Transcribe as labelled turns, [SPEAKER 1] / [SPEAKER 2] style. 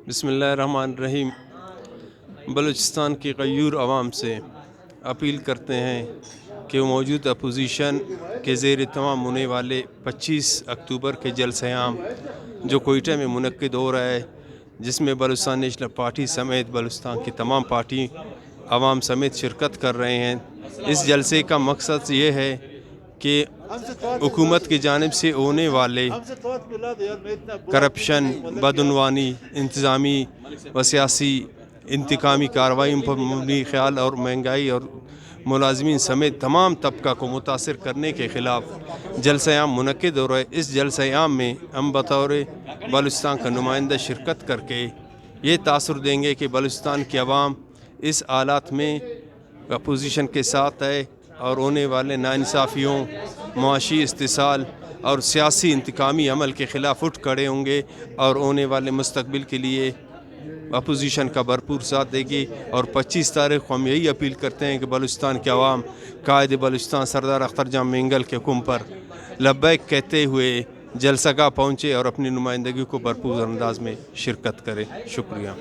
[SPEAKER 1] बिस्मिल्लाहिर्रहमानिर्रहीम। बलूचिस्तान की गयूर आवाम से अपील करते हैं कि मौजूद अपोजिशन के ज़ेर तमाम होने वाले 25 अक्टूबर के जलसे-ए-आम जो कोयटा में मुनक्किद हो रहा है, जिसमें बलूचिस्तान नेशनल पार्टी समेत बलूचिस्तान की तमाम पार्टी आवाम समेत शिरकत कर रहे हैं। इस जलसे का मकसद ये है कि हुकूमत की जानिब से होने वाले करप्शन, बदعنوانی, इंतज़ामी व सियासी इंतकामी कार्रवाई पर मबनी ख्याल और महंगाई और मुलाजमीन समेत तमाम तबका को मुतासर करने के ख़िलाफ़ जलसा-ए-आम मुनक्किद हो रहा है। इस जलसा-ए-आम में हम बतौर बलूचिस्तान का नुमाइंदा शिरकत करके ये तासुर देंगे कि बलूचिस्तान की आवाम इस हालात में अपोजिशन के साथ है और होने वाले नाइंसाफ़ियों, मुआशी इस्तिसाल और सियासी इंतकामी अमल के ख़िलाफ़ उठ खड़े होंगे और होने वाले मुस्तकबिल के लिए अपोजिशन का भरपूर साथ देगी। और 25 तारीख़ को हम यही अपील करते हैं कि बलूचिस्तान के अवाम कायद बलूचिस्तान सरदार अख्तर जहाँ मेंगल के हुक्म पर लब्बैक कहते हुए जलसागाह पहुँचे और अपनी नुमाइंदगी को भरपूर अंदाज में शिरकत करें। शुक्रिया।